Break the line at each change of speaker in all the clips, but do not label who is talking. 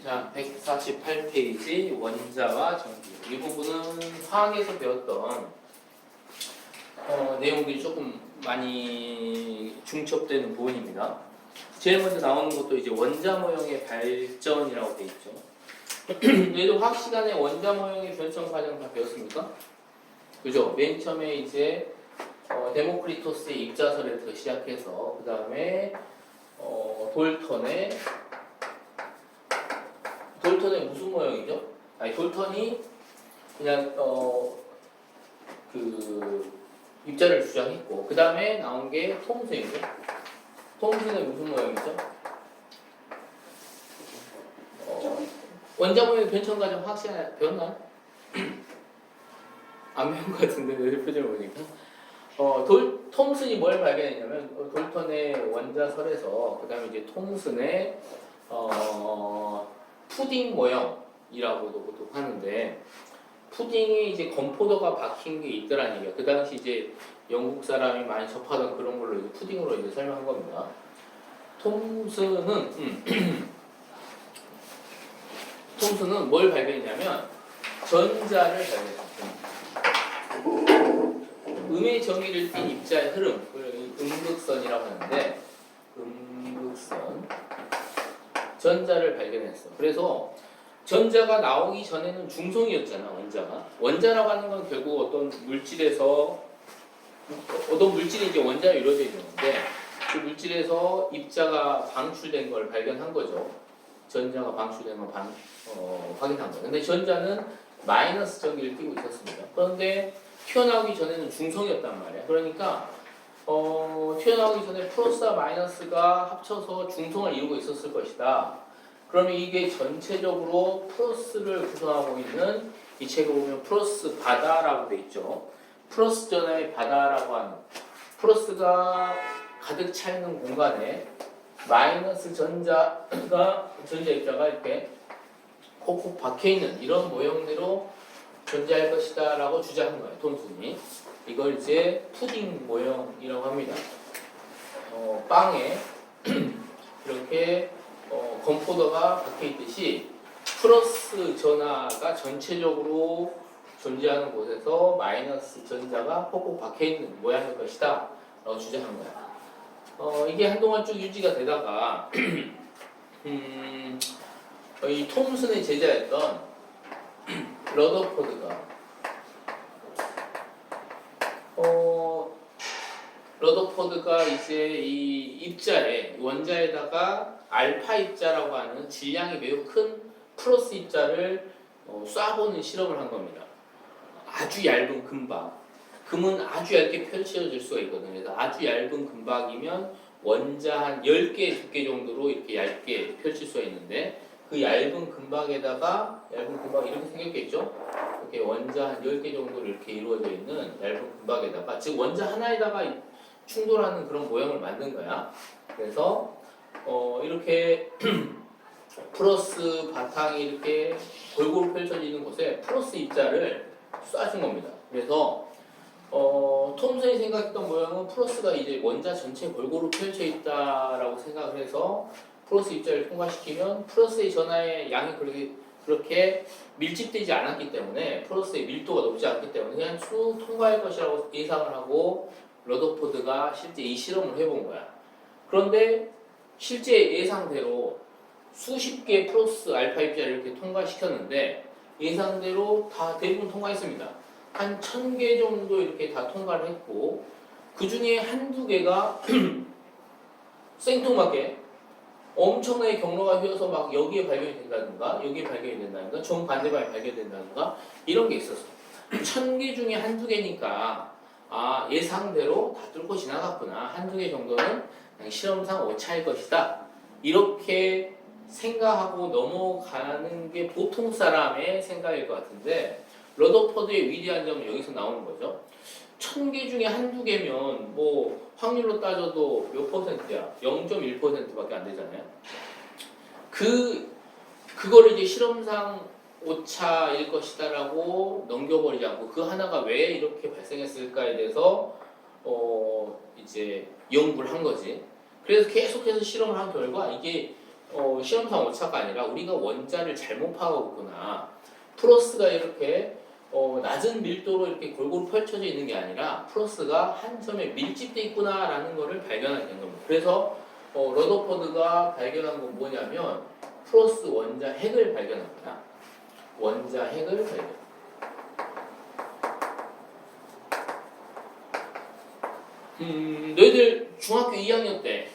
자, 148페이지 원자와 전기. 이 부분은 화학에서 배웠던 내용들이 조금 많이 중첩되는 부분입니다. 제일 먼저 나오는 것도 이제 원자 모형의 발전이라고 되어 있죠. 얘도 화학 시간에 원자 모형의 변천 과정 다 배웠습니까? 그죠? 맨 처음에 이제 데모크리토스의 입자설에부터 시작해서 그 다음에 돌턴의 무슨 모형이죠? 아니 돌턴이 그냥 그 입자를 주장했고 그 다음에 나온 게 톰슨이죠. 톰슨의 무슨 모형이죠? 원자 모형의 변천 과정 화학 시간에 배웠나요? 안 배운 것 같은데 내 표정을 보니까. 톰슨이 뭘 발견했냐면 돌턴의 원자설에서 그 다음에 이제 톰슨의 푸딩 모형이라고도 보통 하는데 푸딩이 이제 건포도가 박힌 게 있더라는 얘기야. 그 당시 이제 영국 사람이 많이 접하던 그런 걸로 이제 푸딩으로 이제 설명한 겁니다. 톰슨은 뭘 발견했냐면 전자를 발견했습니다. 음의 정의를 띤 입자의 흐름, 음극선이라고 하는데 음극선 전자를 발견했어. 그래서 전자가 나오기 전에는 중성이었잖아. 원자라고 하는 건 결국 어떤 물질이 이제 원자로 이루어져 있는 건데 그 물질에서 입자가 방출된 걸 발견한 거죠. 전자가 방출된 걸 확인한 거예요. 근데 전자는 마이너스 전기를 띠고 있었습니다. 그런데 튀어나오기 전에는 중성이었단 말이야. 그러니까 튀어나오기 전에 플러스와 마이너스가 합쳐서 중성을 이루고 있었을 것이다. 그러면 이게 전체적으로 플러스를 구성하고 있는 이 책을 보면 플러스 바다라고 돼 있죠. 플러스 전화의 바다라고 하는 플러스가 가득 차 있는 공간에 마이너스 전자 입자가 이렇게 콕콕 박혀 있는 이런 모형대로 존재할 것이다 라고 주장한 거예요. 톰슨이. 이걸 이제 푸딩 모형이라고 합니다. 빵에 이렇게 건포도가 박혀 있듯이 플러스 전하가 전체적으로 존재하는 곳에서 마이너스 전자가 콕콕 박혀 있는 모양일 것이다 라고 주장한 거야. 이게 한동안 쭉 유지가 되다가 이 톰슨의 제자였던 러더포드가 이제 이 입자에 원자에다가 알파 입자라고 하는 질량이 매우 큰 플러스 입자를 쏴보는 실험을 한 겁니다. 아주 얇은 금박. 금은 아주 얇게 펼쳐질 수가 있거든요. 그래서 아주 얇은 금박이면 원자 한 10개, 두께 정도로 이렇게 얇게 펼칠 수가 있는데 그 얇은 금박에다가 얇은 금박이 이렇게 생겼겠죠? 이렇게 원자 한 10개 정도로 이렇게 이루어져 있는 얇은 금박에다가 즉 원자 하나에다가 충돌하는 그런 모형을 만든 거야. 그래서 이렇게 플러스 바탕이 이렇게 골고루 펼쳐지는 곳에 플러스 입자를 쏴준 겁니다. 그래서 톰슨이 생각했던 모양은 플러스가 이제 원자 전체에 골고루 펼쳐 있다라고 생각을 해서 플러스 입자를 통과시키면 플러스의 전하의 양이 그렇게 밀집되지 않았기 때문에 플러스의 밀도가 높지 않기 때문에 그냥 쭉 통과할 것이라고 예상을 하고 러더포드가 실제 이 실험을 해본 거야. 그런데 실제 예상대로 수십 개 플러스 알파 입자를 이렇게 통과시켰는데 예상대로 다 대부분 통과했습니다. 한 1000개 정도 이렇게 다 통과를 했고 그 중에 한두 개가 생뚱맞게 엄청나게 경로가 휘어서 막 여기에 발견이 된다든가 여기에 발견이 된다든가 정반대방에 발견된다든가 이런 게 있었어. 1000개 중에 한두 개니까 예상대로 다 뚫고 지나갔구나. 한두 개 정도는 그냥 실험상 오차일 것이다. 이렇게 생각하고 넘어가는 게 보통 사람의 생각일 것 같은데 러더포드의 위대한 점은 여기서 나오는 거죠. 1000개 중에 한두 개면 뭐 확률로 따져도 몇 퍼센트야? 0.1%밖에 안 되잖아요. 그거를 이제 실험상 오차일 것이다라고 넘겨버리지 않고 그 하나가 왜 이렇게 발생했을까에 대해서 이제 연구를 한 거지. 그래서 계속해서 실험을 한 결과 이게 실험상 오차가 아니라 우리가 원자를 잘못 파악하고 있구나. 플러스가 이렇게 낮은 밀도로 이렇게 골고루 펼쳐져 있는 게 아니라 플러스가 한 점에 밀집돼 있구나라는 것을 발견하게 된 겁니다. 그래서 러더퍼드가 발견한 건 뭐냐면 플러스 원자 핵을 발견합니다. 원자 핵을 발견. 너희들 중학교 2학년 때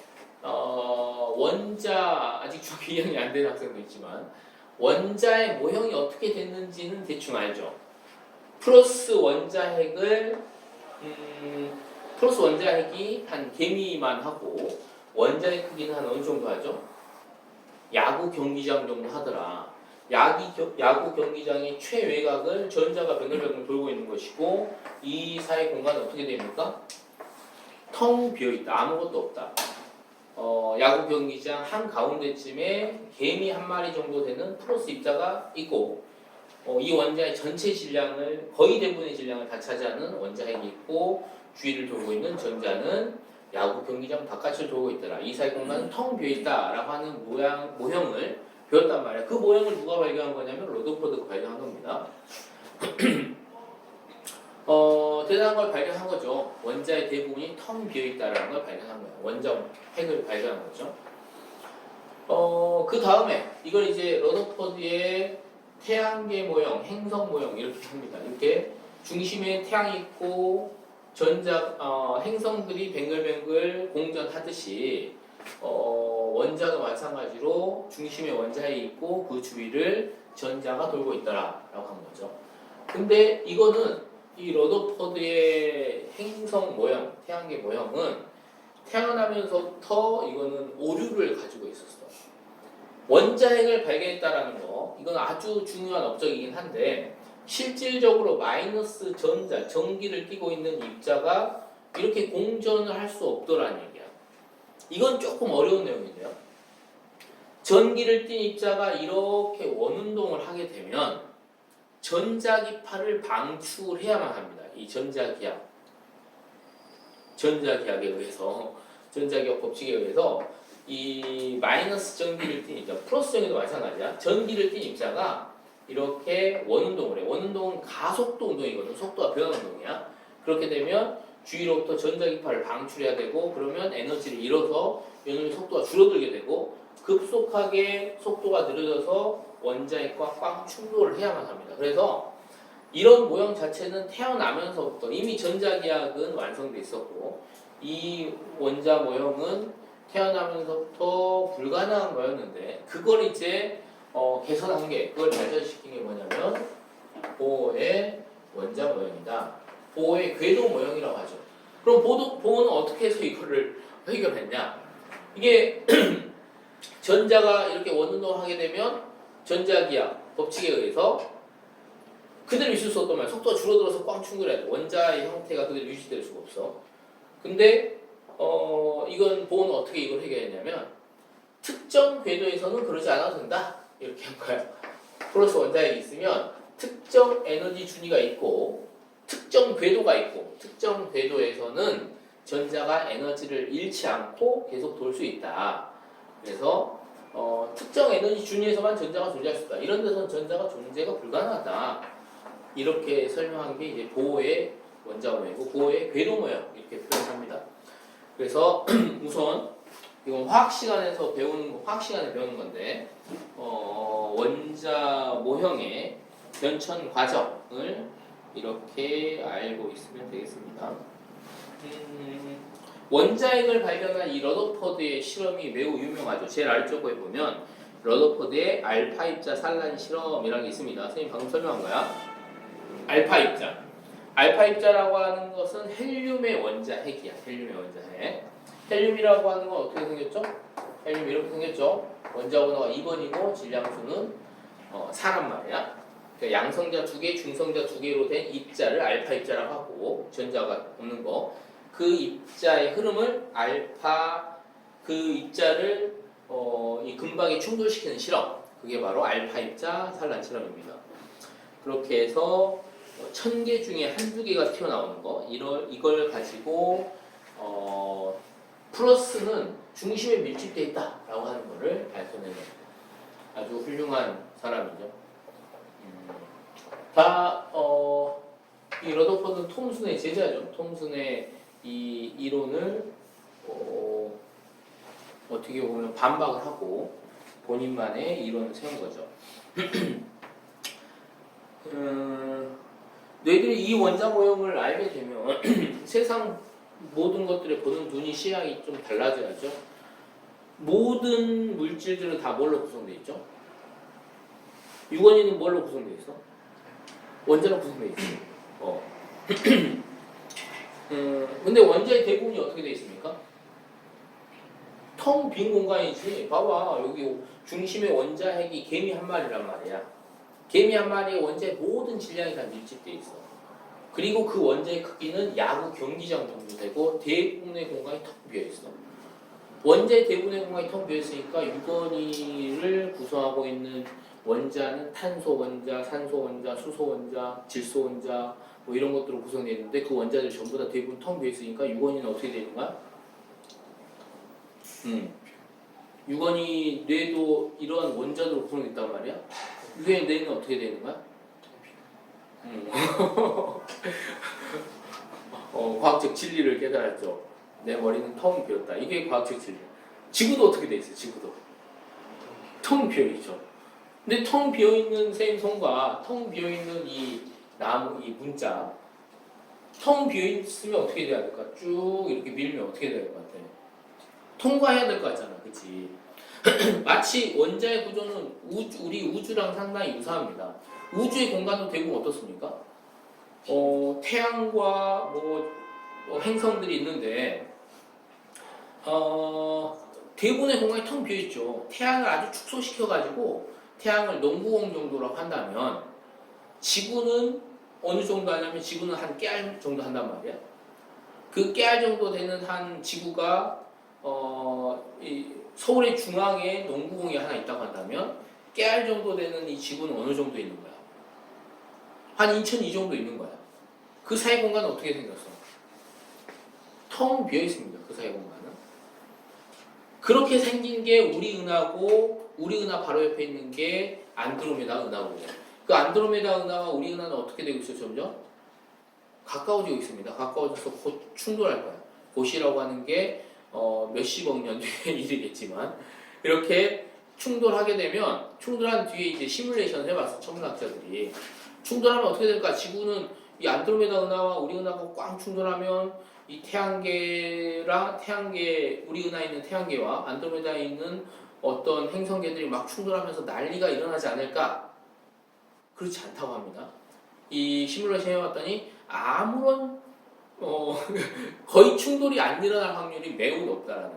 원자 아직 중학교 2학년이 안 된 학생도 있지만 원자의 모형이 어떻게 됐는지는 대충 알죠. 플러스 원자 핵을 플러스 원자 핵이 한 개미만 하고 원자의 크기는 한 어느 정도 하죠? 야구 경기장 정도 하더라. 야구 경기장의 최외곽을 전자가 뱅글뱅글 돌고 있는 것이고 이 사이 공간은 어떻게 됩니까? 텅 비어있다. 아무것도 없다. 야구 경기장 한 가운데쯤에 개미 한 마리 정도 되는 플러스 입자가 있고 이 원자의 전체 질량을 거의 대부분의 질량을 다 차지하는 원자핵이 있고 주위를 돌고 있는 전자는 야구 경기장 바깥을 돌고 있더라. 이 사이 공간은 텅 비어있다라고 하는 모형을 배웠단 말이야. 그 모형을 누가 발견한 거냐면 러더퍼드가 발견한 겁니다. 대단한 걸 발견한 거죠. 원자의 대부분이 텅 비어있다라는 걸 발견한 거예요. 원자 핵을 발견한 거죠. 그 다음에 이걸 이제 러더퍼드의 태양계 모형, 행성 모형 이렇게 합니다. 이렇게 중심에 태양이 있고 행성들이 뱅글뱅글 공전하듯이 원자도 마찬가지로 중심에 원자핵이 있고 그 주위를 전자가 돌고 있다라고 한 거죠. 근데 이거는 이 러더퍼드의 행성 모형, 태양계 모형은 태어나면서부터 이거는 오류를 가지고 있었어. 원자핵을 발견했다라는 거, 이건 아주 중요한 업적이긴 한데 실질적으로 마이너스 전기를 띠고 있는 입자가 이렇게 공전을 할 수 없더라는 얘기야. 이건 조금 어려운 내용인데요. 전기를 띤 입자가 이렇게 원운동을 하게 되면 전자기파를 방출해야만 합니다. 이 전자기압에 의해서 전자기압 법칙에 의해서 이 마이너스 전기를 띤 입자, 플러스 전기도 마찬가지야. 전기를 띤 입자가 이렇게 원운동을 해. 원운동은 가속도 운동이거든. 속도가 변하는 운동이야. 그렇게 되면 주위로부터 전자기파를 방출해야 되고 그러면 에너지를 잃어서 이놈의 속도가 줄어들게 되고 급속하게 속도가 느려져서 원자핵과 꽝 충돌을 해야만 합니다. 그래서 이런 모형 자체는 태어나면서부터 이미 전자기압은 완성돼 있었고 이 원자 모형은 태어나면서부터 불가능한 거였는데 그걸 이제 개선한 게 그걸 발전시킨 게 뭐냐면 보어의 원자 모형이다. 보어의 궤도 모형이라고 하죠. 그럼 보어는 어떻게 해서 이거를 해결했냐? 이게 전자가 이렇게 원운동을 하게 되면 전자기압 법칙에 의해서 그대로 있을 수 없단 말이야. 속도가 줄어들어서 꽝 충돌해야 돼. 원자의 형태가 그대로 유지될 수가 없어. 근데 이건 보어는 어떻게 이걸 해결했냐면 특정 궤도에서는 그러지 않아도 된다. 이렇게 한 거야. 플러스 원자핵이 있으면 특정 에너지 준위가 있고 특정 궤도가 있고 특정 궤도에서는 전자가 에너지를 잃지 않고 계속 돌 수 있다. 그래서 특정 에너지 준위에서만 전자가 존재할 수 있다. 이런 데서는 전자가 존재가 불가능하다. 이렇게 설명한 게 이제 보어의 원자 모형이고 보어의 궤도 모형 이렇게 표현합니다. 그래서 우선 이건 화학 시간에 배우는 건데 원자 모형의 변천 과정을 이렇게 알고 있으면 되겠습니다. 원자핵을 발견한 이 러더퍼드의 실험이 매우 유명하죠. 제일 아래쪽에 보면 러더퍼드의 알파 입자 산란 실험이라는 게 있습니다. 선생님 방금 설명한 거야. 알파 입자. 알파 입자라고 하는 것은 헬륨의 원자핵이야. 헬륨의 원자핵. 헬륨이라고 하는 건 어떻게 생겼죠? 헬륨 이렇게 생겼죠. 원자 번호가 2번이고 질량수는 4란 말이야. 그러니까 양성자 2개, 중성자 2개로 된 입자를 알파 입자라고 하고 전자가 없는 거. 그 입자의 흐름을 그 입자를 이 근박에 충돌시키는 실험. 그게 바로 알파 입자 산란 실험입니다. 그렇게 해서 1000개 중에 한두 개가 튀어나오는 거. 이걸 가지고 플러스는 중심에 밀집돼 있다라고 하는 것을 밝혀내는 아주 훌륭한 사람이죠. 이 러더포드는 톰슨의 제자죠. 톰슨의 이 이론을 어떻게 보면 반박을 하고 본인만의 이론을 세운 거죠. 너희들이 이 원자 모형을 알게 되면 세상 모든 것들을 보는 눈이 시야가 좀 달라져야죠. 모든 물질들은 다 뭘로 구성되어 있죠? 유건이는 뭘로 구성되어 있어? 원자로 구성되어 있어. 근데 원자의 대부분이 어떻게 되어 있습니까? 텅 빈 공간이지. 봐봐, 여기 중심에 원자 핵이 개미 한 마리란 말이야. 개미 한 마리의 원자의 모든 질량이 다 밀집되어 있어. 그리고 그 원자의 크기는 야구 경기장 정도 되고 대부분의 공간이 텅 비어 있어. 원자의 대부분의 공간이 텅 비어 있으니까 유건이를 구성하고 있는 원자는 탄소 원자, 산소 원자, 수소 원자, 질소 원자 뭐 이런 것들로 구성되어 있는데 그 원자들 전부 다 대부분 텅 비어 있으니까 유건이는 어떻게 되는 거야? 유건이 뇌도 이러한 원자들로 구성되어 있단 말이야. 유건이 뇌는 어떻게 되는 거야? 과학적 진리를 깨달았죠. 내 머리는 텅 비었다. 이게 과학적 진리. 지구도 어떻게 돼 있어요? 지구도 텅 비어 있죠. 근데 텅 비어 있는 생성과 텅 비어 있는 이 나무, 이 문자, 텅 비어 있으면 어떻게 돼야 될까? 쭉 이렇게 밀면 어떻게 돼야 될 것 같아? 통과해야 될 것 같잖아, 그렇지? 마치 원자의 구조는 우리 우주랑 상당히 유사합니다. 우주의 공간도 대부분 어떻습니까? 태양과 뭐 행성들이 있는데 대부분의 공간이 텅 비어 있죠. 태양을 아주 축소시켜가지고 태양을 농구공 정도라고 한다면 지구는 어느 정도 하냐면 지구는 한 깨알 정도 한단 말이야. 그 깨알 정도 되는 한 지구가 이 서울의 중앙에 농구공이 하나 있다고 한다면 깨알 정도 되는 이 지구는 어느 정도 있는 거야? 한 인천 이 정도 있는 거야. 그 사이 공간은 어떻게 생겼어? 텅 비어 있습니다. 그 사이 공간은. 그렇게 생긴 게 우리 은하고 우리 은하 바로 옆에 있는 게 안드로메다 은하고 그 안드로메다 은하와 우리 은하는 어떻게 되고 있어요? 점점 가까워지고 있습니다. 가까워져서 곧 충돌할 거야. 곧이라고 하는 게 몇십억 년 뒤의 일이겠지만 이렇게 충돌하게 되면 충돌한 뒤에 이제 시뮬레이션을 해봤어. 천문학자들이. 충돌하면 어떻게 될까? 지구는 이 안드로메다 은하와 우리 은하가 꽝 충돌하면 이 태양계랑 우리 은하에 있는 태양계와 안드로메다에 있는 어떤 행성계들이 막 충돌하면서 난리가 일어나지 않을까? 그렇지 않다고 합니다. 이 시뮬레이션 해봤더니 아무런 거의 충돌이 안 일어날 확률이 매우 높다라는 거.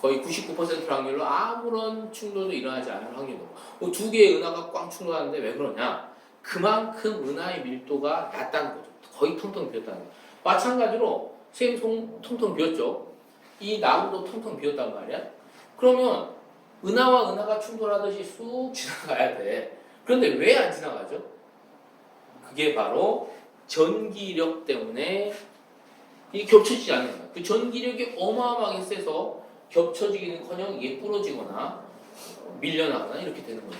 거의 99% 확률로 아무런 충돌도 일어나지 않을 확률이 높아. 두 개의 은하가 꽝 충돌하는데 왜 그러냐? 그만큼 은하의 밀도가 낮다는 거죠. 거의 텅텅 비었다는 거죠. 마찬가지로 샘송 텅텅 비었죠. 이 나무도 텅텅 비었단 말이야. 그러면 은하와 은하가 충돌하듯이 쑥 지나가야 돼. 그런데 왜 안 지나가죠? 그게 바로 전기력 때문에 이게 겹쳐지지 않는 거야. 그 전기력이 어마어마하게 세서 겹쳐지기는커녕 이게 부러지거나 밀려나거나 이렇게 되는 거죠.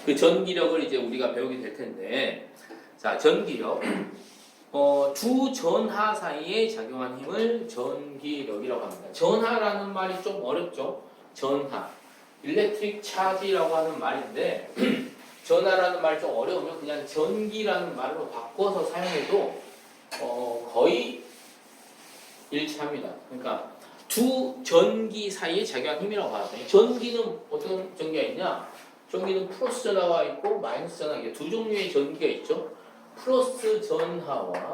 그 전기력을 이제 우리가 배우게 될 텐데, 자, 전기력. 주전하 사이에 작용한 힘을 전기력이라고 합니다. 전하라는 말이 좀 어렵죠? 전하. 일렉트릭 차지라고 하는 말인데, 전하라는 말이 좀 어려우면 그냥 전기라는 말로 바꿔서 사용해도 거의 일치합니다. 그러니까 두 전기 사이에 작용한 힘이라고 하거든요. 전기는 어떤 전기가 있냐? 전기는 플러스 전하가 있고 마이너스 전하, 이게 두 종류의 전기가 있죠. 플러스 전하와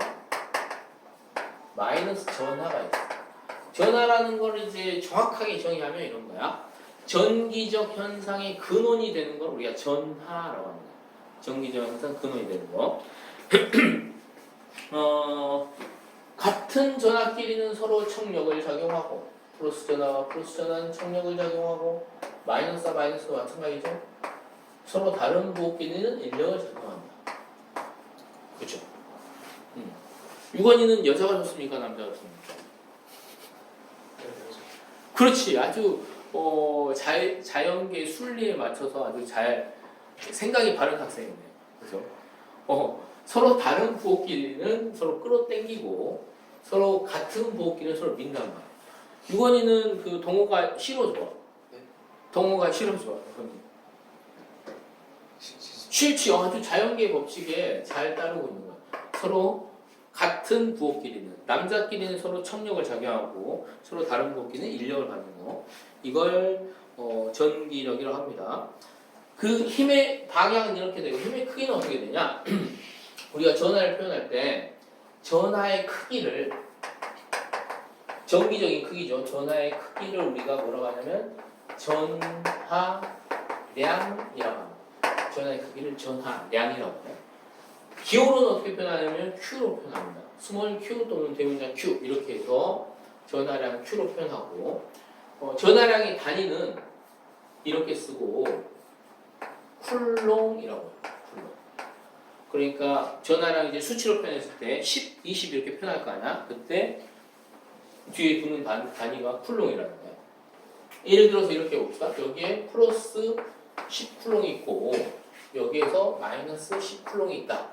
마이너스 전하가 있어요. 전하라는 걸 이제 정확하게 정의하면 이런 거야. 전기적 현상의 근원이 되는 걸 우리가 전하라고 합니다. 전기적 현상 근원이 되는 거. 같은 전하끼리는 서로 청력을 작용하고 플러스 전하와 플러스 전하는 청력을 작용하고 마이너스와 마이너스도 마찬가지죠. 서로 다른 부호끼리는 인력을 작용합니다. 그렇죠? 유건이는 여자가 좋습니까? 남자가 좋습니까? 그렇지. 아주 자연계 순리에 맞춰서 아주 잘 생각이 바른 학생이네요. 그죠? 서로 다른 부호끼리는 서로 끌어당기고 서로 같은 부호끼리는 서로 민단 말이에요. 유건이는 그 동호가 싫어 좋아. 동호가 싫어 좋아. 싫지. 아주 자연계 법칙에 잘 따르고 있는 거야. 서로 같은 부호끼리는 남자끼리는 서로 청력을 작용하고 서로 다른 부호끼리는 인력을 받는 거. 이걸 전기력이라고 합니다. 그 힘의 방향은 이렇게 되고 힘의 크기는 어떻게 되냐? 우리가 전하를 표현할 때 전하의 크기를 정기적인 크기죠. 전하의 크기를 우리가 뭐라고 하냐면 전하량이라고 합니다. 전하의 크기를 전하량이라고 해요. 기호로는 어떻게 표현하냐면 Q로 표현합니다. 스몰 Q 또는 대문자 Q 이렇게 해서 전하량 Q로 표현하고 전하량의 단위는 이렇게 쓰고 쿨롱이라고 해요. 쿨롱. 그러니까 전하량 이제 수치로 표현했을 때 10, 20 이렇게 표현할 거 아니야? 그때 뒤에 두는 단위가 쿨롱이라는 거예요. 예를 들어서 이렇게 봅시다. 여기에 플러스 10쿨롱이 있고 여기에서 마이너스 10쿨롱이 있다.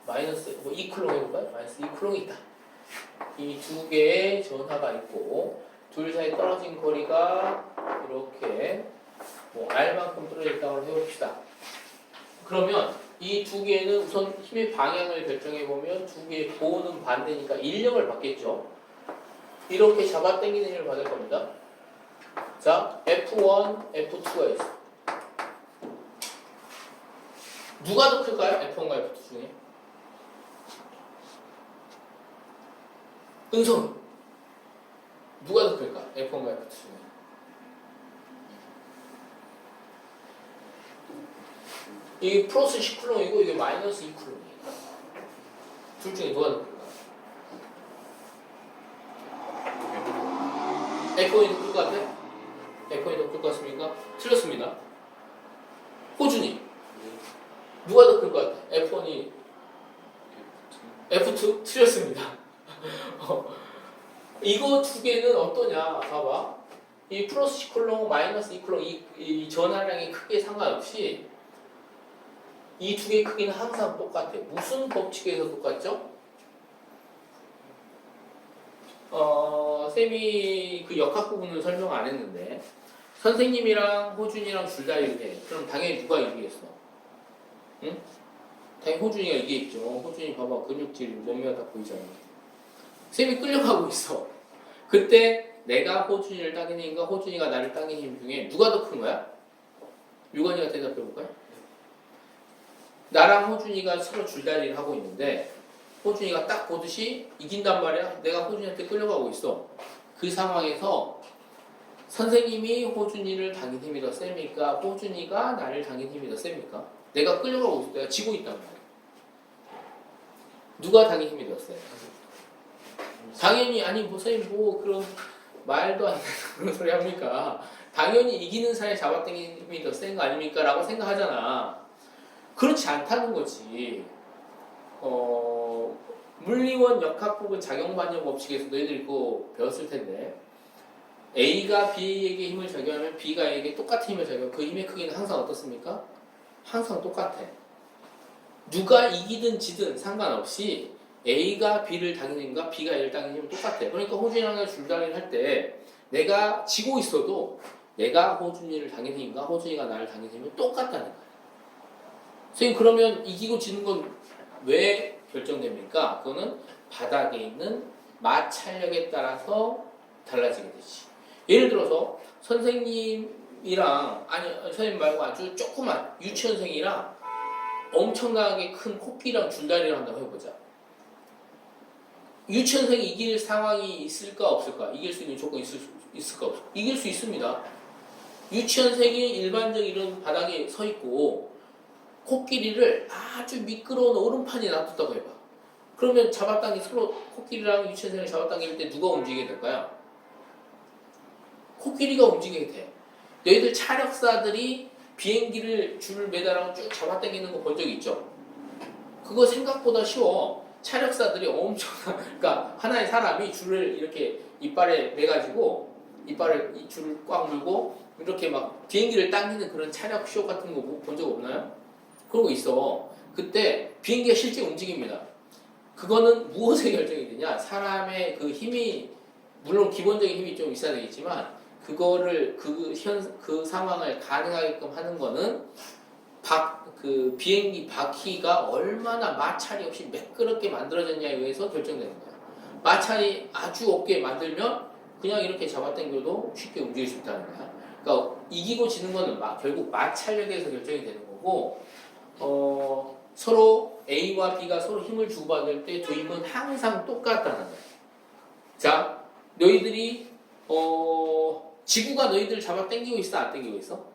마이너스 2쿨롱 해볼까요? 마이너스 2쿨롱이 있다. 이 두 개의 전하가 있고 둘 사이 떨어진 거리가 이렇게 R만큼 떨어져 있다고 해봅시다. 그러면 이 두 개는 우선 힘의 방향을 결정해 보면 두 개의 보호는 반대니까 인력을 받겠죠. 이렇게 잡아당기는 힘을 받을 겁니다. 자, F1, F2가 있어. 누가 더 클까요? F1과 F2 중에? 은성 누가 더 클까? F1과 F2 중에. 이게 플러스 10쿨롱이고 이게 마이너스 2쿨롱이에요. 둘 중에 누가 더 클까? F1이 더 클 것 같아? F1이 더 클 것 같습니까? 틀렸습니다. 호준이 누가 더 클 것 같아? F1이 F2? 틀렸습니다. 이거 두 개는 어떠냐? 봐봐. 이 플러스 10쿨롱, 마이너스 2쿨롱 이 전하량의 크기에 상관없이 이 두 개의 크기는 항상 똑같아. 무슨 법칙에서 똑같죠? 쌤이 그 역학 부분을 설명 안 했는데 선생님이랑 호준이랑 둘 다 이렇게 그럼 당연히 누가 이기겠어? 응? 당연히 호준이가 이기겠죠. 호준이 봐봐 근육질 몸매가 다 보이잖아. 쌤이 끌려가고 있어. 그때 내가 호준이를 당기는 힘과 호준이가 나를 당기는 힘 중에 누가 더 큰 거야? 유건이가 대답해 볼까요? 나랑 호준이가 서로 줄다리를 하고 있는데 호준이가 딱 보듯이 이긴단 말이야. 내가 호준이한테 끌려가고 있어. 그 상황에서 선생님이 호준이를 당긴 힘이 더 셉니까? 호준이가 나를 당긴 힘이 더 셉니까? 내가 끌려가고 있어. 내가 지고 있단 말이야. 누가 당긴 힘이 더 세? 당연히 아니 선생님 그런 말도 안 되는 그런 소리 합니까? 당연히 이기는 사람이 잡아당기는 힘이 더 센 거 아닙니까? 라고 생각하잖아. 그렇지 않다는 거지. 물리원 역학부분 작용반영 법칙에서 너희들이 그거 배웠을 텐데 A가 B에게 힘을 작용하면 B가 A에게 똑같은 힘을 작용하면 그 힘의 크기는 항상 어떻습니까? 항상 똑같아. 누가 이기든 지든 상관없이 A가 B를 당기는 힘과 B가 A를 당기는 힘은 똑같아. 그러니까 호준이랑 줄다리를 할 때 내가 지고 있어도 내가 호준이를 당기는 힘과 호준이가 나를 당기는 힘은 똑같다는 거야. 선생님 그러면 이기고 지는 건 왜 결정됩니까? 그거는 바닥에 있는 마찰력에 따라서 달라지게 되지. 예를 들어서 선생님이랑 아니 선생님 말고 아주 조그만 유치원생이랑 엄청나게 큰 코끼리랑 줄다리를 한다고 해보자. 유치원생이 이길 상황이 있을까 없을까? 이길 수 있는 조건이 있을까 없을까? 이길 수 있습니다. 유치원생이 일반적인 이런 바닥에 서 있고 코끼리를 아주 미끄러운 오름판에 놔뒀다고 해봐. 그러면 서로 코끼리랑 유치원생을 잡아당길 때 누가 움직이게 될까요? 코끼리가 움직이게 돼. 너희들 차력사들이 비행기를 줄을 매달아서 쭉 잡아당기는 거 본 적 있죠? 그거 생각보다 쉬워. 차력사들이 그러니까 하나의 사람이 줄을 이렇게 이빨에 매가지고 이빨을 이 줄을 꽉 물고 이렇게 막 비행기를 당기는 그런 차력 쇼 같은 거 본 적 없나요? 그런 거 있어. 그때 비행기가 실제 움직입니다. 그거는 무엇에 결정이 되냐? 사람의 그 힘이 물론 기본적인 힘이 좀 있어야 되겠지만 그거를 그 상황을 가능하게끔 하는 거는 그 비행기 바퀴가 얼마나 마찰이 없이 매끄럽게 만들어졌냐에 의해서 결정되는 거야. 마찰이 아주 없게 만들면 그냥 이렇게 잡아당겨도 쉽게 움직일 수 있다는 거야. 그러니까 이기고 지는 거는 결국 마찰력에서 결정이 되는 거고, 서로 A와 B가 서로 힘을 주고받을 때 두 힘은 항상 똑같다는 거야. 자, 너희들이 지구가 너희들 잡아당기고 있어, 안 당기고 있어?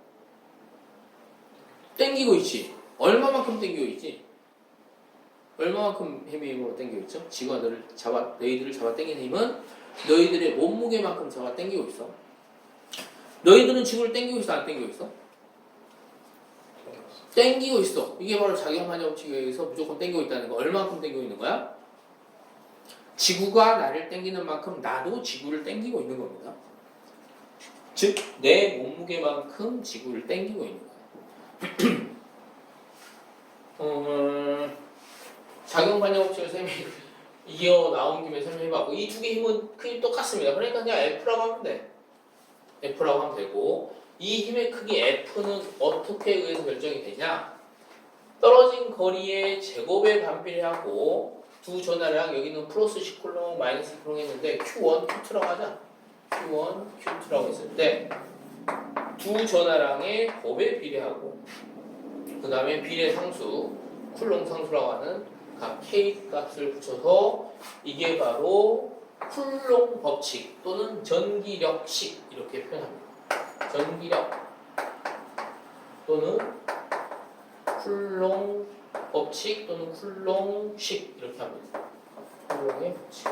당기고 있지. 얼마만큼 당기고 있지? 얼마만큼 힘의 힘으로 당기고 있죠? 지구가 너희들을 잡아당기는 힘은 너희들의 몸무게만큼 잡아당기고 있어. 너희들은 지구를 당기고 있어, 안 당기고 있어? 당기고 있어. 이게 바로 작용하는 법칙에 의해서 무조건 당기고 있다는 거. 얼마만큼 당기고 있는 거야? 지구가 나를 당기는 만큼 나도 지구를 당기고 있는 겁니다. 즉, 내 몸무게만큼 지구를 당기고 있는 거야. 작용반영 법칙을 이어 나온 김에 설명해봤고, 이 두 개 힘은 크기 똑같습니다. 그러니까 그냥 F라고 하면 돼. F라고 하면 되고, 이 힘의 크기 F는 어떻게 의해서 결정이 되냐? 떨어진 거리의 제곱에 반비례하고 두 전하량 여기는 플러스 10쿨롱 마이너스 10쿨롱 했는데 Q1, Q2라고 하자. Q1, Q2라고 했을 때 두 전하량의 곱에 비례하고 그 다음에 비례 상수, 쿨롱 상수라고 하는 각 K 값을 붙여서 이게 바로 쿨롱 법칙 또는 전기력식 이렇게 표현합니다. 전기력 또는 쿨롱 법칙 또는 쿨롱식 이렇게 합니다. 쿨롱의 법칙.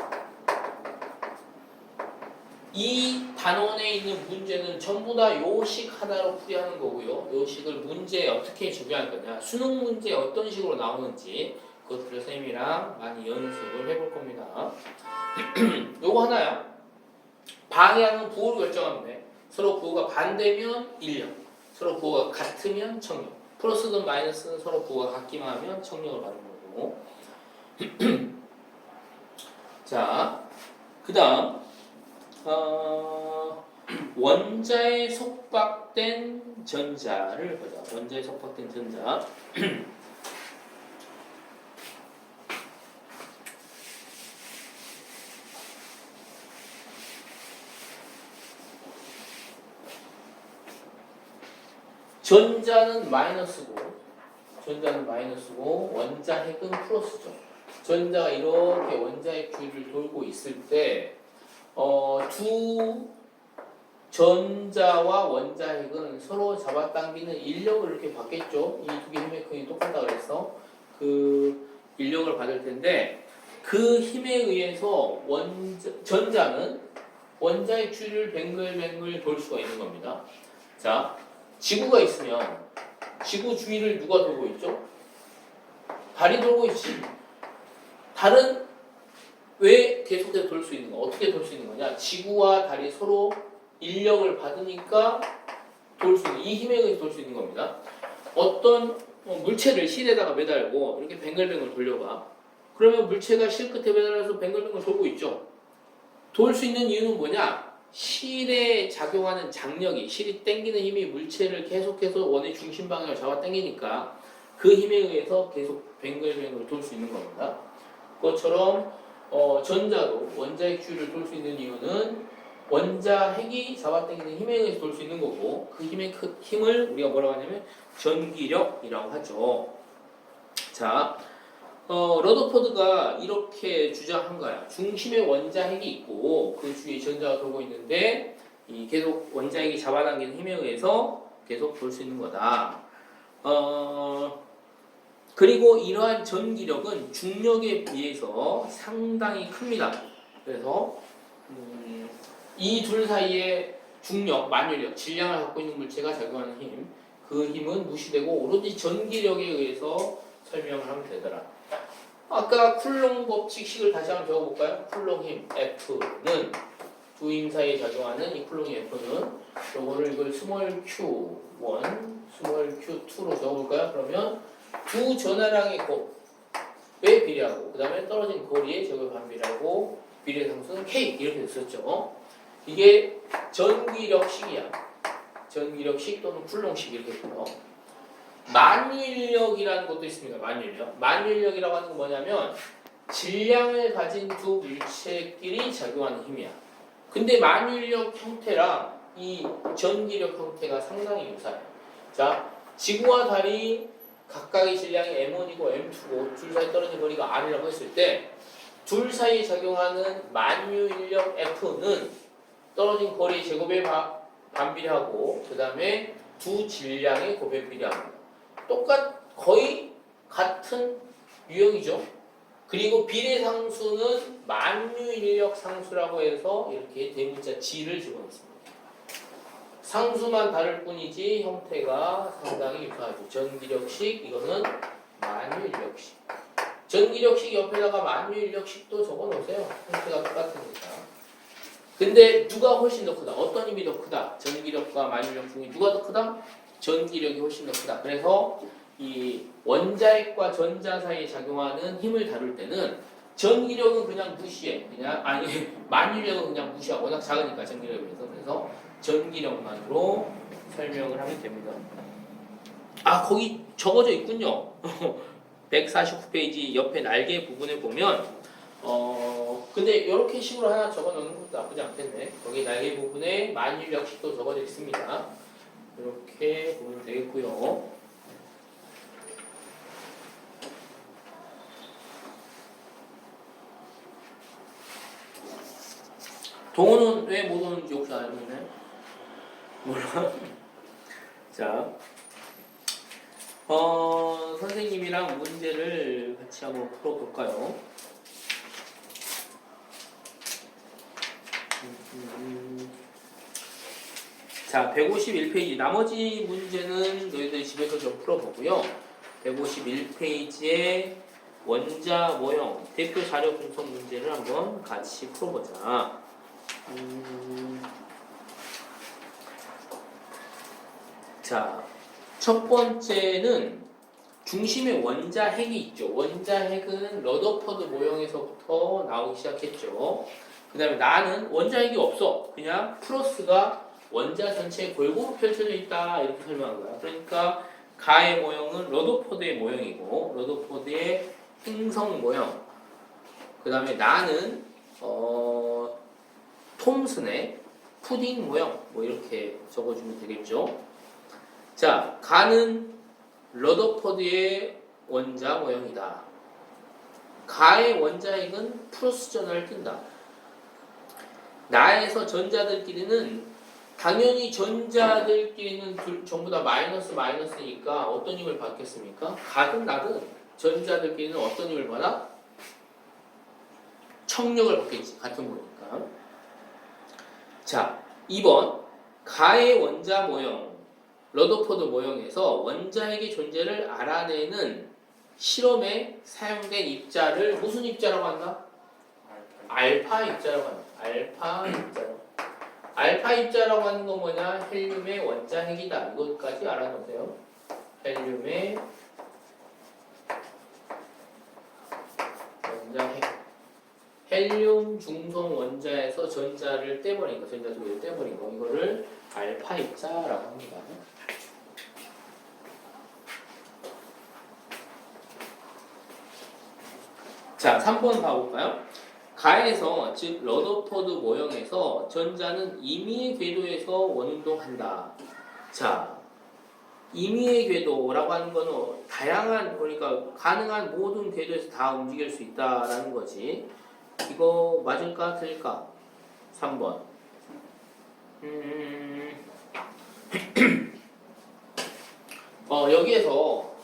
이 단원에 있는 문제는 전부 다 요식 하나로 풀이하는 거고요. 요식을 문제에 어떻게 적용할 거냐, 수능 문제에 어떤 식으로 나오는지 그것들을 쌤이랑 많이 연습을 해볼 겁니다. 요거 하나야. 방향은 부호로 결정하면 돼. 서로 부호가 반대면 인력, 서로 부호가 같으면 청력. 플러스든 마이너스는 서로 부호가 같기만 하면 청력을 받는 거고. 자, 그 다음 원자에 속박된 전자를 보자. 원자에 속박된 전자. 전자는 마이너스고 원자 핵은 플러스죠. 전자가 이렇게 원자핵 주위를 돌고 있을 때 두 전자와 원자핵은 서로 잡아당기는 인력을 이렇게 받겠죠. 이 두 개 힘의 크기 똑같다 그래서 그 인력을 받을 텐데 그 힘에 의해서 전자는 원자핵 주위를 뱅글뱅글 돌 수가 있는 겁니다. 자, 지구가 있으면 지구 주위를 누가 돌고 있죠? 달이 돌고 있지. 달은 왜 계속해서 돌 수 있는 거? 어떻게 돌 수 있는 거냐? 지구와 달이 서로 인력을 받으니까 돌 수 있는, 이 힘에 의해서 돌 수 있는 겁니다. 어떤 물체를 실에다가 매달고 이렇게 뱅글뱅글 돌려봐. 그러면 물체가 실 끝에 매달려서 뱅글뱅글 돌고 있죠. 돌 수 있는 이유는 뭐냐? 실에 작용하는 장력이, 실이 당기는 힘이 물체를 계속해서 원의 중심 방향을 잡아 당기니까 그 힘에 의해서 계속 뱅글뱅글 돌 수 있는 겁니다. 그것처럼 전자도 원자핵 주위를 돌 수 있는 이유는 원자핵이 잡아당기는 힘에 의해서 돌 수 있는 거고 그 힘을 우리가 뭐라고 하냐면 전기력이라고 하죠. 자, 러더포드가 이렇게 주장한 거야. 중심에 원자핵이 있고 그 주위에 전자가 돌고 있는데 이 계속 원자핵이 잡아당기는 힘에 의해서 계속 돌 수 있는 거다. 그리고 이러한 전기력은 중력에 비해서 상당히 큽니다. 그래서 이 둘 사이에 중력, 만유력, 질량을 갖고 있는 물체가 작용하는 힘, 그 힘은 무시되고 오로지 전기력에 의해서 설명을 하면 되더라. 아까 쿨롱 법칙식을 다시 한번 적어볼까요? 쿨롱 힘 F는 두 힘 사이에 작용하는 이 쿨롱의 F는 요거를 이걸 스몰 q1, 스몰 q2로 적어볼까요? 그러면 두 전하량의 곱에 비례하고 그 다음에 떨어진 거리의 제곱 반비례하고 비례 상수는 K 이렇게 됐었죠. 이게 전기력식이야. 전기력식 또는 쿨롱식 이렇게 돼요. 만유인력이라는 것도 있습니다. 만유인력. 만유인력이라고 하는 건 뭐냐면 질량을 가진 두 물체끼리 작용하는 힘이야. 근데 만유인력 형태랑 이 전기력 형태가 상당히 유사해요. 자, 지구와 달이 각각의 질량이 M1이고 M2고 둘 사이 떨어진 거리가 R이라고 했을 때 둘 사이에 작용하는 만유인력 F는 떨어진 거리의 제곱에 반비례하고 그 다음에 두 질량의 곱에 비례합니다. 거의 같은 유형이죠. 그리고 비례상수는 만유인력 상수라고 해서 이렇게 대문자 G를 집어넣습니다. 상수만 다를 뿐이지 형태가 상당히 유사하죠. 전기력식, 이거는 만유인력식. 전기력식 옆에다가 만유인력식도 적어놓으세요. 형태가 똑같으니까. 근데 누가 훨씬 더 크다? 어떤 힘이 더 크다? 전기력과 만유인력 중에 누가 더 크다? 전기력이 훨씬 더 크다. 그래서 이 원자핵과 전자 사이에 작용하는 힘을 다룰 때는 전기력은 그냥 무시해. 만유인력은 그냥 무시하고 워낙 작으니까 전기력에 비해서. 그래서 전기력만으로 설명을 하면 됩니다. 아, 거기 적어져 있군요. 149페이지 옆에 날개 부분에 보면 근데 이렇게 식으로 하나 적어 놓는 것도 나쁘지 않겠네. 거기 날개 부분에 만유인력식도 적어져 있습니다. 이렇게 보면 되겠고요. 동호는 왜 못 오는지 혹시 알고 있나요? 몰라. 자, 선생님이랑 문제를 같이 한번 풀어볼까요? 자, 151페이지. 나머지 문제는 너희들 집에서 좀 풀어보고요. 151페이지에 원자 모형 대표 자료 분석 문제를 한번 같이 풀어보자. 자, 첫 번째는 중심에 원자핵이 있죠. 원자핵은 러더퍼드 모형에서부터 나오기 시작했죠. 그 다음에 나는 원자핵이 없어. 그냥 플러스가 원자 전체에 골고루 펼쳐져 있다. 이렇게 설명한 거야. 그러니까 가의 모형은 러더퍼드의 모형이고 러더퍼드의 행성 모형. 그 다음에 나는 톰슨의 푸딩 모형. 뭐 이렇게 적어주면 되겠죠. 자, 가는 러더퍼드의 원자 모형이다. 가의 원자핵은 플러스 전하를 띈다. 나에서 전자들끼리는 당연히 전자들끼리는 전부 다 마이너스니까 어떤 힘을 받겠습니까? 가든 나든 전자들끼리는 어떤 힘을 받아? 청력을 받겠지. 같은 거니까. 자, 2번 가의 원자 모형 러더퍼드 모형에서 원자핵의 존재를 알아내는 실험에 사용된 입자를 무슨 입자라고 한다? 알파 입자라고 한다. 알파 입자라고 하는 건 뭐냐? 헬륨의 원자핵이다. 이것까지 알아놓으세요. 헬륨의 원자핵. 헬륨 중성 원자에서 전자를 떼버린 거, 전자 두 개를 떼버린 거, 이거를 알파 입자라고 합니다. 자, 3번 가볼까요? 가에서, 즉 러더퍼드 모형에서 전자는 임의의 궤도에서 원운동한다. 자, 임의의 궤도라고 하는 거는 다양한, 그러니까 가능한 모든 궤도에서 다 움직일 수 있다라는 거지. 이거 맞을까 틀릴까? 3번. 여기에서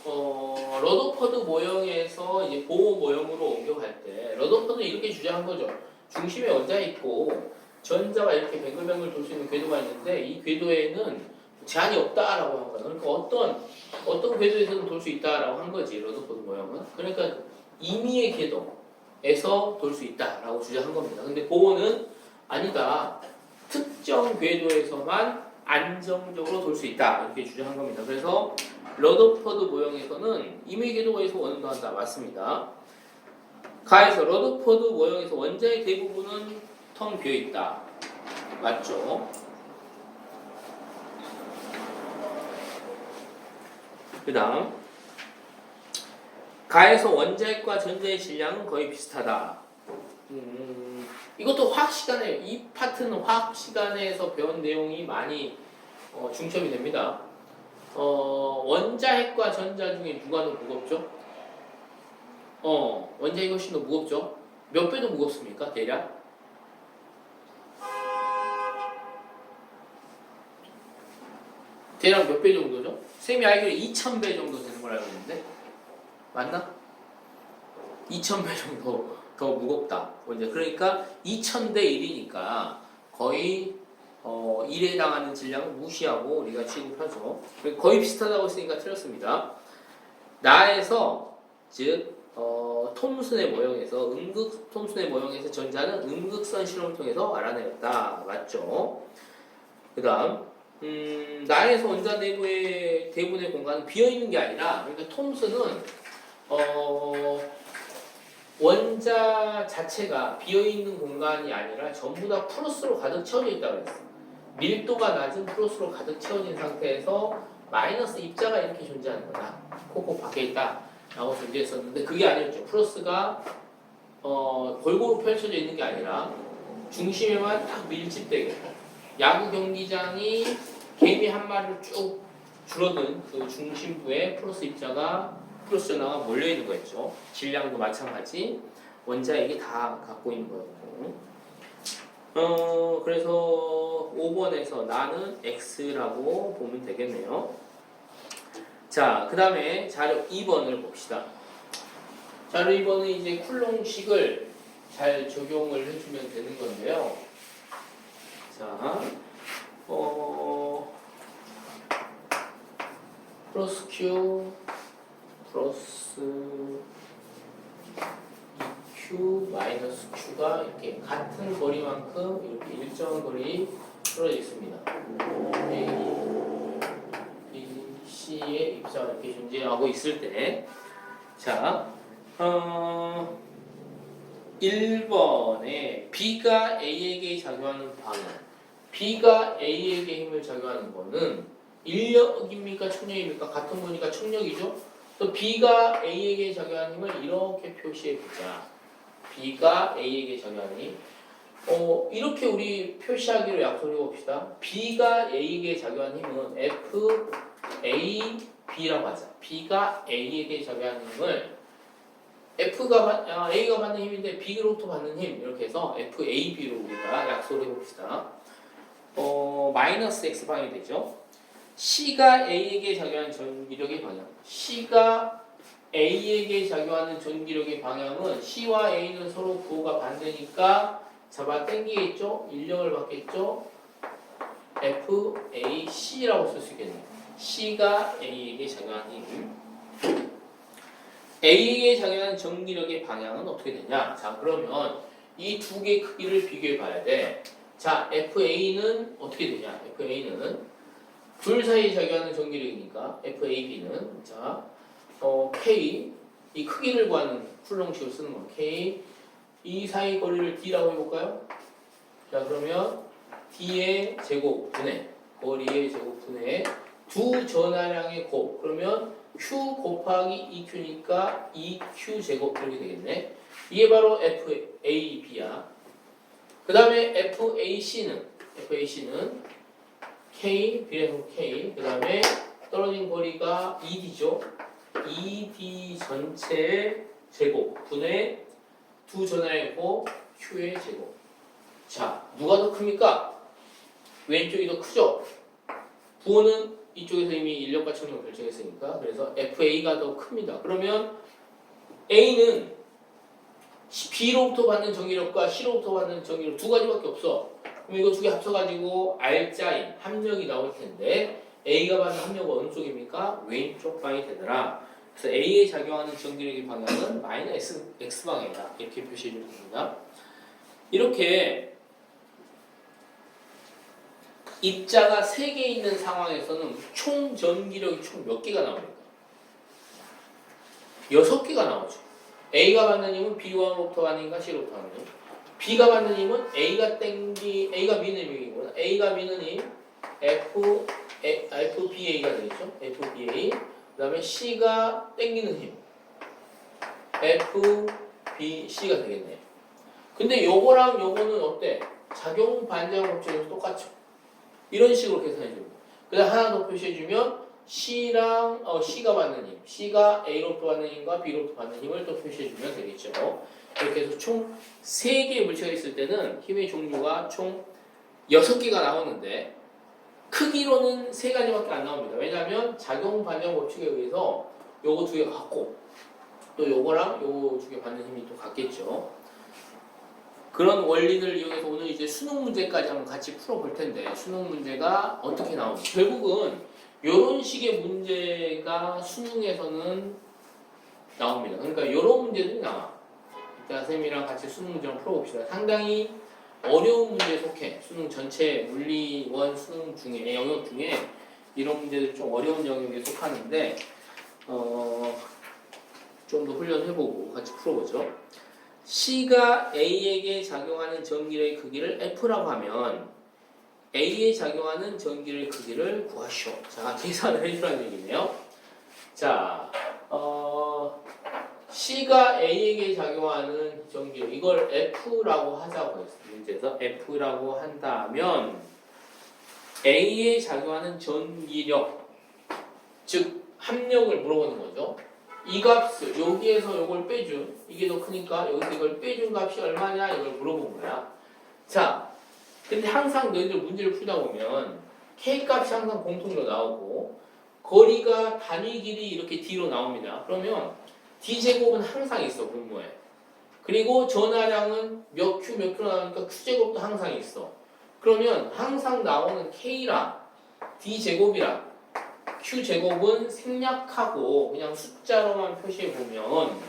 러더퍼드 모형에서 이제 보호 모형으로 옮겨갈 때 러더퍼드는 이렇게 주장한 거죠. 중심에 원자가 있고 전자가 이렇게 뱅글뱅글 돌 수 있는 궤도가 있는데 이 궤도에는 제한이 없다라고 한 거야. 그러니까 어떤 궤도에서는 돌 수 있다라고 한 거지. 러더퍼드 모형은. 그러니까 임의의 궤도에서 돌 수 있다라고 주장한 겁니다. 근데 보호는 아니다. 특정 궤도에서만 안정적으로 돌 수 있다. 이렇게 주장한 겁니다. 그래서 러더퍼드 모형에서는 임의 궤도에서 원운동한다. 맞습니다. 가에서 러더퍼드 모형에서 원자의 대부분은 텅 비어 있다. 맞죠? 그 다음 가에서 원자핵과 전자의 질량은 거의 비슷하다. 이것도 화학 시간에 이 파트는 화학 시간에서 배운 내용이 많이 중점이 됩니다. 원자핵과 전자 중에 누가 더 무겁죠? 원자핵이 훨씬 더 무겁죠? 몇 배 더 무겁습니까? 대략? 대략 몇 배 정도죠? 쌤이 알기로 2000배 정도 되는 걸 알고 있는데 맞나? 2000배 정도 더 무겁다. 원자. 그러니까 2000대 1이니까 거의 1에 해당하는 질량을 무시하고 우리가 취급하죠. 거의 비슷하다고 했으니까 틀렸습니다. 나에서 즉 톰슨의 모형에서 톰슨의 모형에서 전자는 음극선 실험을 통해서 알아내었다. 맞죠? 그 다음 나에서 원자 내부의 대부분의 공간은 비어있는 게 아니라 그러니까 톰슨은 원자 자체가 비어있는 공간이 아니라 전부 다 플러스로 가득 채워져 있다고 했어. 밀도가 낮은 플러스로 가득 채워진 상태에서 마이너스 입자가 이렇게 존재하는 거다. 콕콕 박혀 있다. 라고 존재했었는데 그게 아니었죠. 플러스가 골고루 펼쳐져 있는 게 아니라 중심에만 딱 밀집되게 야구 경기장이 개미 한 마리를 쭉 줄어든 그 중심부에 플러스 입자가 플러스 전하가 몰려있는 거였죠. 질량도 마찬가지 원자핵이 다 갖고 있는 거였고 그래서 5번에서 나는 X라고 보면 되겠네요. 자, 그 다음에 자료 2번을 봅시다. 자료 2번은 이제 쿨롱식을 잘 적용을 해주면 되는 건데요. 자, 플러스 Q 플러스 Q 마이너스 Q가 이렇게 같은 거리만큼 이렇게 일정한 거리 떨어져 있습니다. A, B, C의 입자가 이렇게 존재하고 있을 때, 자, 1번에 B가 A에게 작용하는 방향, B가 A에게 힘을 작용하는 거는 인력입니까? 청력입니까? 같은 거니까 청력이죠? 또 B가 A에게 작용하는 힘을 이렇게 표시해 보자. B가 A에게 작용하는 힘. 이렇게 우리 표시하기로 약속해 봅시다. B가 A에게 작용하는 힘은 F, A, B라고 하자. B가 A에게 작용하는 힘을 A가 받는 힘인데 B로부터 받는 힘 이렇게 해서 F, A, B로 우리가 약속을 해봅시다. 마이너스 X방이 되죠. C가 A에게 작용하는 전기력의 방향. C가 A에게 작용하는 전기력의 방향은 C와 A는 서로 부호가 반대니까 잡아 당기겠죠? 인력을 받겠죠? F, A, C라고 쓸 수 있겠네요. C가 A에게 작용하는 힘. A에게 작용하는 전기력의 방향은 어떻게 되냐? 자, 그러면 이 두 개의 크기를 비교해 봐야 돼. 자, FA는 어떻게 되냐? FA는 둘 사이에 작용하는 전기력이니까 FAB는 자, K 이 크기를 구하는 쿨롱식을 쓰는 거 K 이 사이 거리를 D라고 해볼까요? 자, 그러면 D의 제곱 분의 거리의 제곱 분의 두 전하량의 곱 그러면 Q 곱하기 EQ니까 EQ 제곱 이렇게 되겠네. 이게 바로 FAB야. 그 다음에 FAC는 K, B에서 K, 그 다음에 떨어진 거리가 ED죠. ED 전체의 제곱 분의 두 전하의 곱 Q의 제곱. 자, 누가 더 큽니까? 왼쪽이 더 크죠? 부호는 이쪽에서 이미 인력과 청력을 결정했으니까 그래서 FA가 더 큽니다. 그러면 A는 B로부터 받는 전기력과 C로부터 받는 전기력 두 가지밖에 없어. 그럼 이거 두 개 합쳐가지고 R자인 합력이 나올 텐데 A가 받는 합력은 어느 쪽입니까? 왼쪽 방이 되더라. 그래서 A에 작용하는 전기력의 방향은 마이너스 X방향이다. 이렇게 표시해 주면 됩니다. 이렇게 입자가 3개 있는 상황에서는 총 전기력이 총 몇 개가 나옵니까? 6개가 나오죠. A가 받는 힘은 B로부터 받는 힘과 C로부터 받는 힘. B가 받는 힘은 A가 미는 힘이구나. A가 미는 힘 FBA가 되겠죠. FBA. 그 다음에 C가 땡기는 힘 FBC가 되겠네요. 근데 요거랑 요거는 어때? 작용 반작용 법칙에서 똑같죠. 이런 식으로 계산해 줍니다. 그다음 하나 더 표시해 주면 C가 받는 힘, C가 A로부터 받는 힘과 B로부터 받는 힘을 또 표시해 주면 되겠죠. 이렇게 해서 총 3개의 물체가 있을 때는 힘의 종류가 총 6개가 나오는데 크기로는 3가지밖에 안 나옵니다. 왜냐하면 작용 반작용 법칙에 의해서 요거 2개가 같고 또 요거랑 요 2개 받는 힘이 또 같겠죠. 그런 원리를 이용해서 오늘 이제 수능 문제까지 한번 같이 풀어볼 텐데 수능 문제가 어떻게 나오는지 결국은 이런 식의 문제가 수능에서는 나옵니다. 그러니까 이런 문제들이 나와. 이따 선생님이랑 같이 수능 문제 한번 풀어봅시다. 상당히 어려운 문제에 속해. 수능 전체 물리원 수능 중에 영역 중에 이런 문제들이 좀 어려운 영역에 속하는데 좀 더 훈련해보고 같이 풀어보죠. C가 A에게 작용하는 전기의 크기를 F라고 하면 A에 작용하는 전기의 크기를 구하시오. 자, 계산을 해주라는 얘기네요. 자, C가 A에게 작용하는 전기력 이걸 F라고 하자고 했어요. 문제에서 F라고 한다면 A에 작용하는 전기력 즉 합력을 물어보는 거죠. 이 값을 여기에서 이걸 빼준 이게 더 크니까 여기서 이걸 빼준 값이 얼마냐 이걸 물어본 거야. 자, 근데 항상 너희들 문제를 풀다 보면 K 값이 항상 공통으로 나오고 거리가 단위 길이 이렇게 D로 나옵니다. 그러면 D제곱은 항상 있어 분모에. 그리고 전하량은 몇 Q 나오니까 Q제곱도 항상 있어. 그러면 항상 나오는 K랑 D제곱이랑 Q제곱은 생략하고 그냥 숫자로만 표시해보면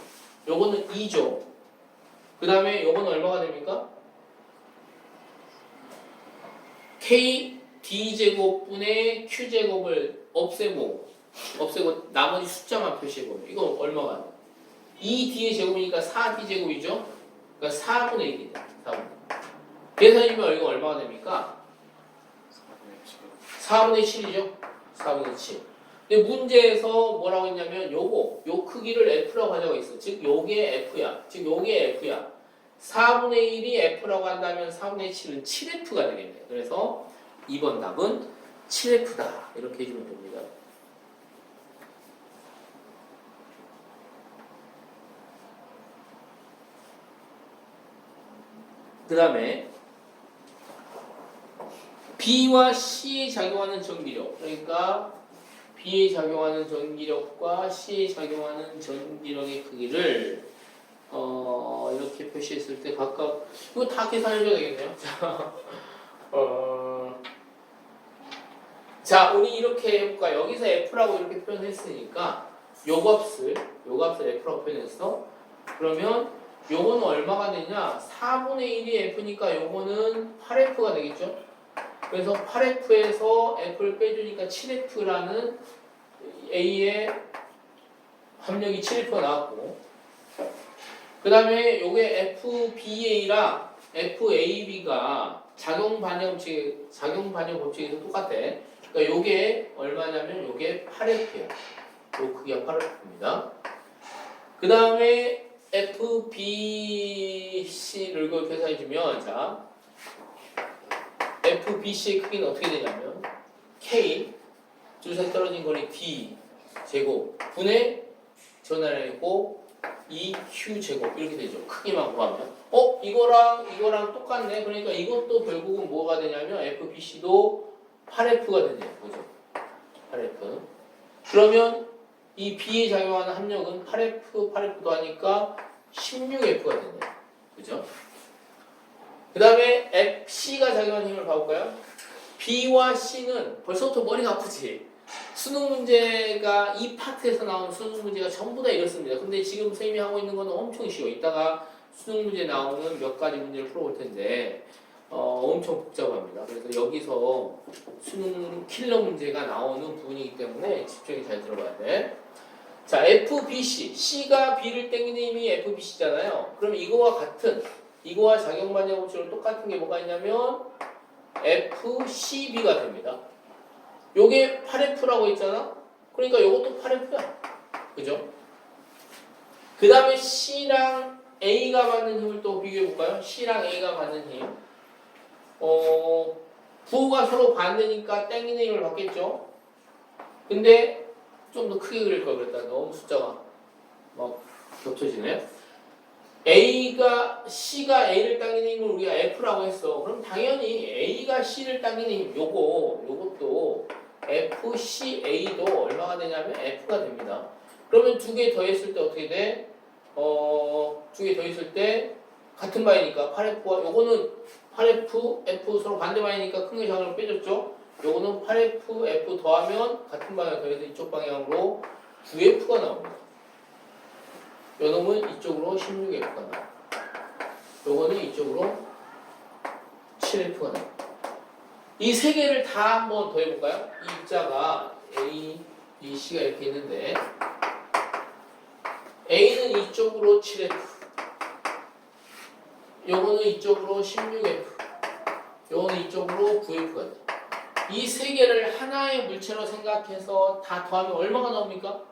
요거는 2죠. 그 다음에 요거는 얼마가 됩니까? K D제곱분의 Q제곱을 없애고 나머지 숫자만 표시해보면 이거 얼마가 돼요? 2D의 제곱이니까 4D제곱이죠? 그러니까 4분의 1이다. 4분의 1. 계산해주면 이거 얼마가 됩니까? 4분의 7이죠? 4분의 7. 근데 문제에서 뭐라고 했냐면 요 크기를 F라고 하자고 했어. 즉 요게 F야. 즉 요게 F야. 4분의 1이 F라고 한다면 4분의 7은 7F가 되겠네요. 그래서 2번 답은 7F다. 이렇게 해주면 됩니다. 그 다음에 B와 C에 작용하는 전기력 그러니까 B에 작용하는 전기력과 C에 작용하는 전기력의 크기를 이렇게 표시했을 때 각각 이거 다 계산해줘야 되겠네요. 자, 우리 이렇게 해볼까? 여기서 F라고 이렇게 표현했으니까 요 값을 F라고 표현했어. 그러면 요거는 얼마가 되냐? 4분의 1이 F니까 요거는 8F가 되겠죠? 그래서 8F에서 F를 빼주니까 7F라는 A의 합력이 7F가 나왔고 그 다음에 요게 FBA랑 FAB가 작용 반영 법칙에서 똑같아. 그러니까 요게 얼마냐면 요게 8F야. 요 크기가 8F입니다. 그 다음에 FBC를 이걸 계산해주면 자 FBC의 크기는 어떻게 되냐면 K 줄셋 떨어진 거리 D 제곱 분의 전하량이고 2Q 제곱 이렇게 되죠. 크기만 구하면 이거랑 똑같네. 그러니까 이것도 결국은 뭐가 되냐면 FBC도 8F가 되네요. 그죠? 8F. 그러면 이 B에 작용하는 합력은 8F도 하니까 16F가 되네요. 그죠? 그 다음에 C가 작용하는 힘을 봐볼까요? B와 C는 벌써부터 머리가 아프지? 수능 문제가 이 파트에서 나오는 수능 문제가 전부 다 이렇습니다. 근데 지금 선생님이 하고 있는 건 엄청 쉬워. 이따가 수능 문제 나오는 몇 가지 문제를 풀어볼 텐데 엄청 복잡합니다. 그래서 여기서 수능 킬러 문제가 나오는 부분이기 때문에 집중이 잘 들어가야 돼. 자, FBC. C가 B를 땡기는 힘이 FBC잖아요. 그럼 이거와 같은, 이거와 작용반영 법칙으로 똑같은 게 뭐가 있냐면 FCB가 됩니다. 요게 8F라고 했잖아? 그러니까 요것도 8F야. 그죠? 그 다음에 C랑 A가 받는 힘을 또 비교해 볼까요? C랑 A가 받는 힘. 부호가 서로 반대니까 땡기는 힘을 받겠죠? 근데 좀 더 크게 그릴 걸 그랬다. 너무 숫자가 막 겹쳐지네요. C가 A를 당기는 힘을 우리가 F라고 했어. 그럼 당연히 A가 C를 당기는 힘, 요것도 FCA도 얼마가 되냐면 F가 됩니다. 그러면 두 개 더했을 때 어떻게 돼? 두 개 더했을 때 같은 바이니까 8F와 요거는 8F, F 서로 반대 바이니까 큰 게 작은 걸 빼줬죠? 요거는 8F, F 더하면 같은 방향 더해서 이쪽 방향으로 9F가 나옵니다. 요 놈은 이쪽으로 16F가 나옵니다. 요거는 이쪽으로 7F가 나옵니다. 이 세 개를 다 한번 더해볼까요? 이 입자가 A, B, C가 이렇게 있는데 A는 이쪽으로 7F, 요거는 이쪽으로 16F, 요거는 이쪽으로 9F가 돼요. 이 세 개를 하나의 물체로 생각해서 다 더하면 얼마가 나옵니까?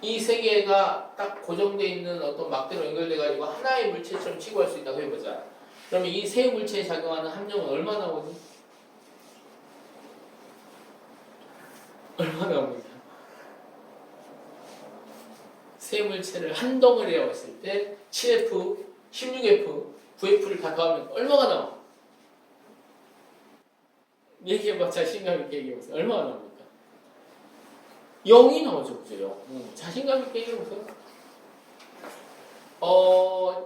이 세 개가 딱 고정되어 있는 어떤 막대로 연결돼가지고 하나의 물체처럼 취급할 수 있다고 해보자. 그러면 이 세 물체에 작용하는 함량은 얼마 나오니? 얼마 나옵니까? 세 물체를 한 덩어리라고 했을 때 7F, 16F, 9F를 다 더하면 얼마가 나와? 얘기해봐. 자신감 있게 얘기해보세요. 얼마가 나옵니까? 0이 나오죠. 그죠? 자신감 있게 얘기해보세요.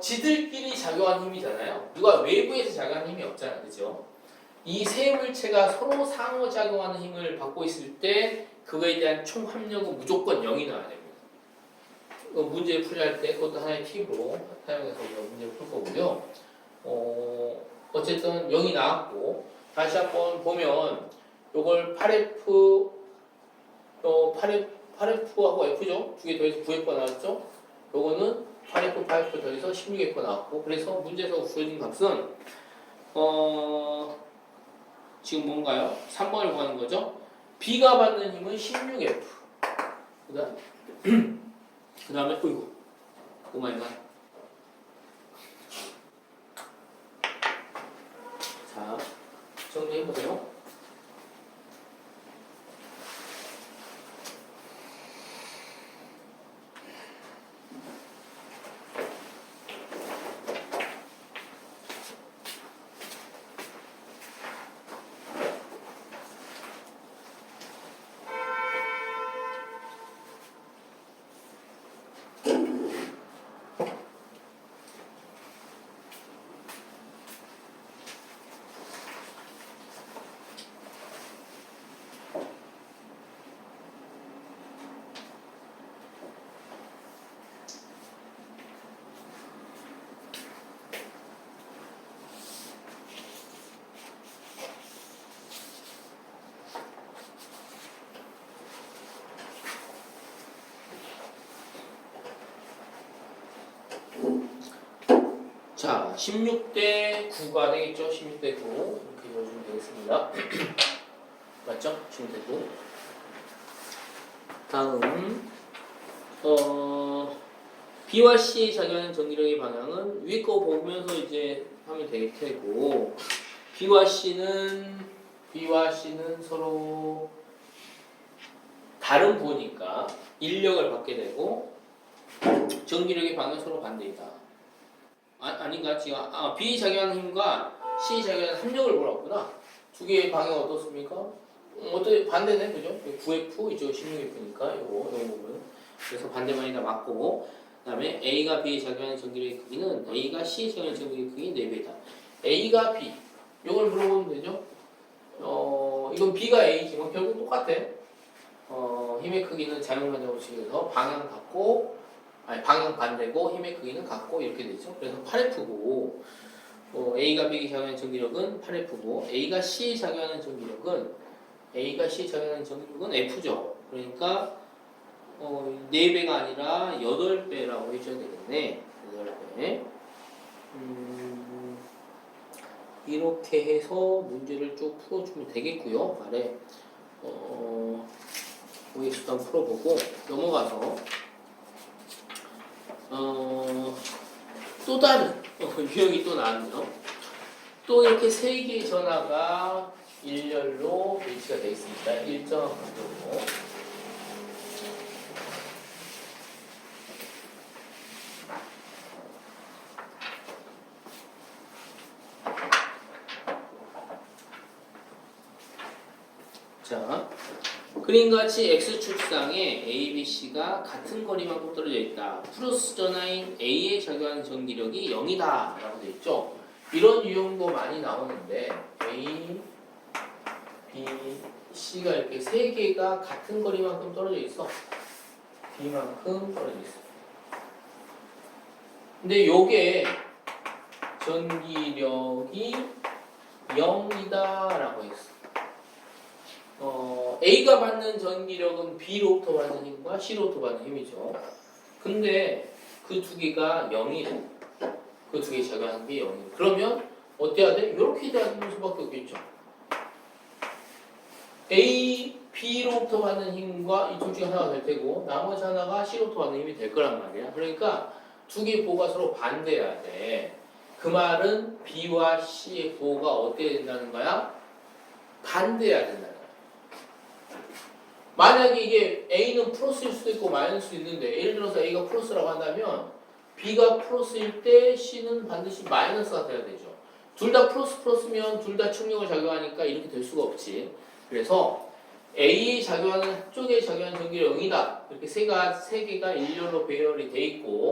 지들끼리 작용한 힘이잖아요. 누가 외부에서 작용하는 힘이 없잖아. 그죠? 이 세 물체가 서로 상호작용하는 힘을 받고 있을 때 그거에 대한 총 합력은 무조건 0이 나와야 됩니다. 문제 풀이할 때 그것도 하나의 팁으로 사용해서 우리가 문제를 풀 거고요. 어쨌든 0이 나왔고 다시 한번 보면 요걸 8F 8F하고 F죠? 두 개 더해서 9F가 나왔죠? 요거는 8F, 8F 더해서 16F가 나왔고 그래서 문제에서 주어진 값은 지금 뭔가요? 3번을 구하는 거죠? B가 받는 힘은 16F 그 다음에 어이구 오마이갓 자 정리해보세요. 자, 16대 9가 되겠죠? 16대 9 이렇게 보시면 되겠습니다. 맞죠? 16대 9 다음 B와 C에 작용하는 전기력의 방향은 위에 거 보면서 이제 하면 되게 테고 B와 C는 서로 다른 부호니까 인력을 받게 되고 전기력의 방향은 서로 반대이다. 아닌가? 지금 B 작용하는 힘과 C 작용하는 함력을 몰았구나. 두 개의 방향 어떻습니까? 어떻게 반대네, 그죠? 9F 이쪽 16F니까 요거 부분. 그래서 반대방이 다 맞고, 그다음에 A가 B에 작용하는 전기력의 크기는 A가 C에 작용하는 전기력의 크기 4배다. A가 B, 요걸 물어보면 되죠? 이건 B가 A지만 결국 똑같아. 힘의 크기는 작용반영 법칙에서 방향 같고 아니, 방향 반대고 힘의 크기는 같고 이렇게 되죠. 그래서 8F고 A가 B에게 작용하는 전기력은 8F고 A가 C에 작용하는 전기력은 F죠. 그러니까 4배가 아니라 8배라고 해줘야 되겠네. 8배. 이렇게 해서 문제를 쭉 풀어주면 되겠고요. 아래 OX도 한번 풀어보고 넘어가서 또 다른 유형이 또 나왔네요. 또 이렇게 3개의 전하가 일렬로 배치가 되어 있습니다. 일정한 각도로. 자, 그림같이 X축상에 A, B, C가 같은 거리만큼 떨어져 있다. 플러스 전하인 A에 작용하는 전기력이 0이다 라고 되어 있죠. 이런 유형도 많이 나오는데 A, B, C가 이렇게 3개가 같은 거리만큼 떨어져 있어. B만큼 떨어져 있어. 근데 요게 전기력이 0이다 라고 했어. A가 받는 전기력은 B로부터 받는 힘과 C로부터 받는 힘이죠. 근데 그 두 개가 0이래. 그 두 개 작용하는 게 0이래. 그러면 어때야 돼? 이렇게 돼야 되는 수밖에 없겠죠. A, B로부터 받는 힘과 이 둘 중에 하나가 될 테고 나머지 하나가 C로부터 받는 힘이 될 거란 말이야. 그러니까 두 개의 부호가 서로 반대해야 돼. 그 말은 B와 C의 부호가 어때야 된다는 거야? 반대해야 된다는 거야. 만약에 이게 A는 플러스일 수도 있고 마이너스일 수도 있는데 예를 들어서 A가 플러스라고 한다면 B가 플러스일 때 C는 반드시 마이너스가 돼야 되죠. 둘 다 플러스면 둘 다 충격을 작용하니까 이렇게 될 수가 없지. 그래서 A에 작용하는 한쪽에 작용하는 전기력이 0이다. 이렇게 세 개가 일렬로 배열이 돼 있고